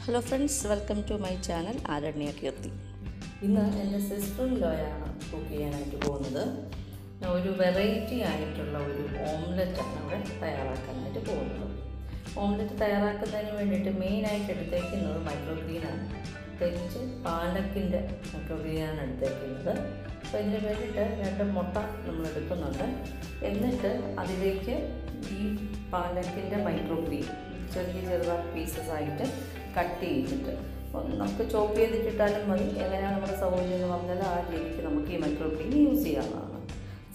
Hello friends, welcome to my channel Aranya Keerthi. ഇന്ന് എൻ്റെ സിസ്റ്റർ-ഇൻ-ലോയാണ് cook ചെയ്യാനായിട്ട് പോകുന്നത്. ഒരു വെറൈറ്റി ആയിട്ടുള്ള ഒരു ഓംലെറ്റാണ് ഇവിടെ തയ്യാറാക്കാനായിട്ട് പോകുന്നത്. ഓംലെറ്റ് തയ്യാറാക്കുന്നതിന് വേണ്ടിയിട്ട് മെയിനായിട്ട് എടുത്തേക്കുന്നത് മൈക്രോഗ്രീനാണ്. പ്രത്യേകിച്ച് പാലക്കിൻ്റെ മൈക്രോഗ്രീനാണ് എടുത്തേക്കുന്നത്. അപ്പോൾ ഇതിന് വേണ്ടിയിട്ട് 2 മുട്ട നമ്മൾ എടുക്കുന്നുണ്ട്. എന്നിട്ട് അതിലേക്ക് ഈ പാലക്കിൻ്റെ മൈക്രോഗ്രീൻ ചെറുതായ പീസസ് ആയിട്ട് കട്ട് ചെയ്തിട്ട് നമുക്ക് ചോപ്പ് ചെയ്തിട്ടിട്ടാലും മതി. എങ്ങനെയാണ് നമ്മുടെ സൗകര്യം എന്ന് പറഞ്ഞാൽ ആ രീതിക്ക് നമുക്ക് ഈ മൈക്രോഗ്രീൻ യൂസ് ചെയ്യാവുന്നതാണ്.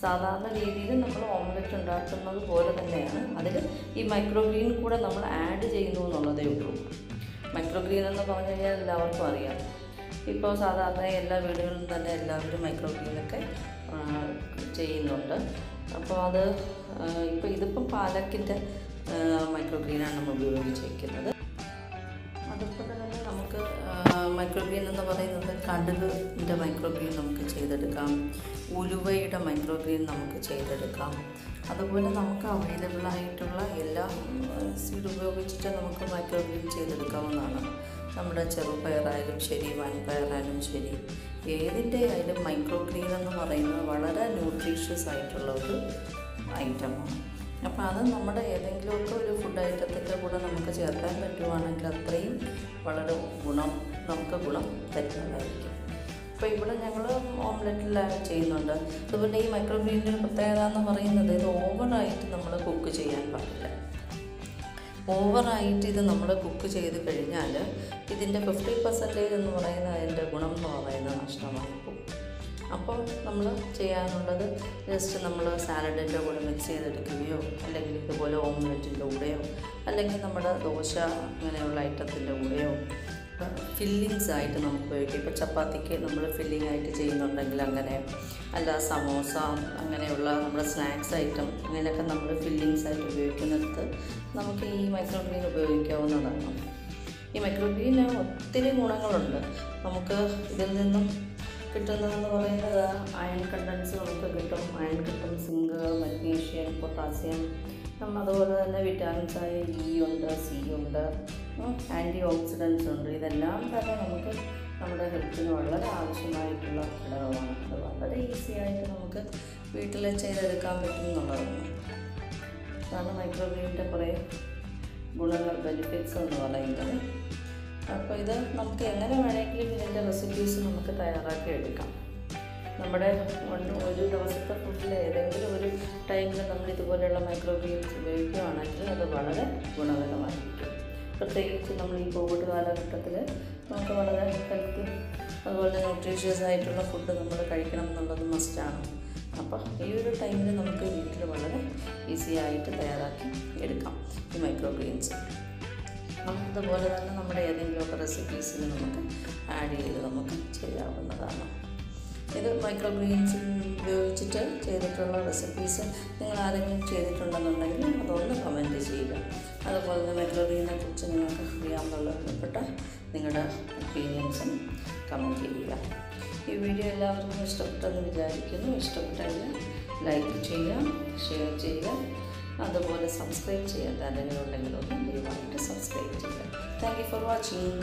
സാധാരണ രീതിയിൽ നമ്മൾ ഓംലെറ്റ് ഉണ്ടാക്കുന്നത് പോലെ തന്നെയാണ്. അതിൽ ഈ മൈക്രോഗ്രീൻ കൂടെ നമ്മൾ ആഡ് ചെയ്യുന്നു എന്നുള്ളതേ ഉള്ളൂ. മൈക്രോഗ്രീൻ എന്ന് പറഞ്ഞു കഴിഞ്ഞാൽ എല്ലാവർക്കും അറിയാം. ഇപ്പോൾ സാധാരണ എല്ലാ വീടുകളിലും തന്നെ എല്ലാവരും മൈക്രോഗ്രീനൊക്കെ ചെയ്യുന്നുണ്ട്. അപ്പോൾ അത് ഇതിപ്പം പാലക്കിൻ്റെ മൈക്രോഗ്രീനാണ് നമ്മൾ ഉപയോഗിച്ചിരിക്കുന്നത്. അതുപോലെ തന്നെ നമുക്ക് മൈക്രോഗ്രീൻ എന്ന് പറയുന്നത് കടുകിൻ്റെ മൈക്രോഗ്രീൻ നമുക്ക് ചെയ്തെടുക്കാം, ഉലുവയുടെ മൈക്രോഗ്രീൻ നമുക്ക് ചെയ്തെടുക്കാം. അതുപോലെ നമുക്ക് അവൈലബിൾ ആയിട്ടുള്ള എല്ലാ സീഡ് ഉപയോഗിച്ചിട്ട് നമുക്ക് മൈക്രോഗ്രീൻ ചെയ്തെടുക്കാവുന്നതാണ്. നമ്മുടെ ചെറുപയറായാലും ശരി, വൻപയറായാലും ശരി, ഏതിൻ്റെ ആയാലും മൈക്രോഗ്രീൻ എന്ന് പറയുന്നത് വളരെ ന്യൂട്രീഷ്യസ് ആയിട്ടുള്ള ഒരു ഐറ്റമാണ്. അപ്പോൾ അത് നമ്മുടെ ഏതെങ്കിലുമൊക്കെ ഒരു ഫുഡ് ഐറ്റത്തിൻ്റെ കൂടെ നമുക്ക് ചേർക്കാൻ പറ്റുവാണെങ്കിൽ അത്രയും വളരെ നമുക്ക് ഗുണം തരുന്നതായിരിക്കും. അപ്പോൾ ഇവിടെ ഞങ്ങൾ ഓംലെറ്റിൽ ചെയ്യുന്നുണ്ട്. അതുപോലെ ഈ മൈക്രോഗ്രീനിൻ്റെ പ്രത്യേകത എന്ന് പറയുന്നത് ഇത് ഓവറായിട്ട് നമ്മൾ കുക്ക് ചെയ്യാൻ പാടില്ല. ഓവറായിട്ട് ഇത് നമ്മൾ കുക്ക് ചെയ്ത് കഴിഞ്ഞാൽ ഇതിൻ്റെ 50% എന്ന് പറയുന്ന അതിൻ്റെ ഗുണം എന്ന് പറയുന്നത് നഷ്ടമായി പോകും. അപ്പോൾ നമ്മൾ ചെയ്യാനുള്ളത് ജസ്റ്റ് നമ്മൾ സാലഡിൻ്റെ കൂടെ മിക്സ് ചെയ്തെടുക്കുകയോ അല്ലെങ്കിൽ ഇതുപോലെ ഓംലെറ്റിൻ്റെ കൂടെയോ അല്ലെങ്കിൽ നമ്മുടെ ദോശ അങ്ങനെയുള്ള ഐറ്റത്തിൻ്റെ കൂടെയോ ഫില്ലിങ്സ് ആയിട്ട് നമുക്ക് ഉപയോഗിക്കാം. ഇപ്പോൾ ചപ്പാത്തിക്ക് നമ്മൾ ഫില്ലിംഗ് ആയിട്ട് ചെയ്യുന്നുണ്ടെങ്കിൽ അങ്ങനെ, അല്ല സമോസ അങ്ങനെയുള്ള നമ്മുടെ സ്നാക്സ് ഐറ്റം അങ്ങനെയൊക്കെ നമ്മൾ ഫില്ലിങ്സ് ആയിട്ട് ഉപയോഗിക്കുന്നിടത്ത് നമുക്ക് ഈ മൈക്രോഗ്രീൻ ഉപയോഗിക്കാവുന്നതാണ്. ഈ മൈക്രോഗ്രീന് ഒത്തിരി ഗുണങ്ങളുണ്ട്. നമുക്ക് ഇതിൽ നിന്നും കിട്ടുന്നതെന്ന് പറയുന്നത് അയൺ കണ്ടൻസ് നമുക്ക് കിട്ടും. അയൺ കിട്ടും, സിങ്ക്, മഗ്നീഷ്യം, പൊട്ടാസ്യം, അതുപോലെ തന്നെ വിറ്റാമിൻസായ ഇ ഉണ്ട്, സി ഉണ്ട്, ആൻറ്റി ഓക്സിഡൻസ് ഉണ്ട്. ഇതെല്ലാം തന്നെ നമുക്ക് നമ്മുടെ ഹെൽത്തിന് വളരെ ആവശ്യമായിട്ടുള്ള ഘടകമാണ്. അത് വളരെ ഈസി ആയിട്ട് നമുക്ക് വീട്ടിൽ ചെയ്തെടുക്കാൻ പറ്റും എന്നുള്ളതാണ്. അതാണ് മൈക്രോഗ്രീനിൻ്റെ കുറേ ഗുണങ്ങൾ, ബെനിഫിറ്റ്സ് എന്ന് പറയുന്നത്. അപ്പോൾ ഇത് നമുക്ക് എങ്ങനെ വേണമെങ്കിലും ഇതിൻ്റെ റെസിപ്പീസ് നമുക്ക് തയ്യാറാക്കി എടുക്കാം. നമ്മുടെ ഒരു ദിവസത്തെ ഫുഡിൽ ഏതെങ്കിലും ഒരു ടൈമിൽ നമ്മൾ ഇതുപോലെയുള്ള മൈക്രോഗ്രീൻസ് ഉപയോഗിക്കുകയാണെങ്കിൽ അത് വളരെ ഗുണകരമായിരിക്കും. പ്രത്യേകിച്ച് നമ്മൾ ഈ കോവിഡ് കാലഘട്ടത്തിൽ നമുക്ക് വളരെ ഹെൽത്തി അതുപോലെ ന്യൂട്രീഷ്യസ് ആയിട്ടുള്ള ഫുഡ് നമ്മൾ കഴിക്കണം എന്നുള്ളത് മസ്റ്റാണ്. അപ്പോൾ ഈ ഒരു ടൈമിൽ നമുക്ക് വീട്ടിൽ വളരെ ഈസി ആയിട്ട് തയ്യാറാക്കി എടുക്കാം ഈ മൈക്രോഗ്രീൻസ്. അതുപോലെ തന്നെ നമ്മുടെ ഏതെങ്കിലുമൊക്കെ റെസിപ്പീസിൽ നമുക്ക് ആഡ് ചെയ്ത് നമുക്ക് ചെയ്യാവുന്നതാണ്. ഇത് മൈക്രോഗ്രീൻസ് ഉപയോഗിച്ചിട്ട് ചെയ്തിട്ടുള്ള റെസിപ്പീസ് നിങ്ങൾ ആരെങ്കിലും ചെയ്തിട്ടുണ്ടെന്നുണ്ടെങ്കിൽ അതൊന്ന് കമൻറ്റ് ചെയ്യുക. അതുപോലെ തന്നെ മൈക്രോഗ്രീനെ കുറിച്ച് നിങ്ങൾക്ക് അറിയാമെന്നുള്ളപ്പെട്ട നിങ്ങളുടെ ഒപ്പീനിയൻസും കമൻറ്റ് ചെയ്യുക. ഈ വീഡിയോ എല്ലാവർക്കും ഇഷ്ടപ്പെട്ടെന്ന് വിചാരിക്കുന്നു. ഇഷ്ടപ്പെട്ടെങ്കിൽ ലൈക്ക് ചെയ്യുക, ഷെയർ ചെയ്യുക, അതുപോലെ സബ്സ്ക്രൈബ് ചെയ്യാൻ ആരെങ്കിലും ഉണ്ടെങ്കിൽ ഒന്ന് ദയവായിട്ട് സബ്സ്ക്രൈബ് ചെയ്യുക. Thank you for watching.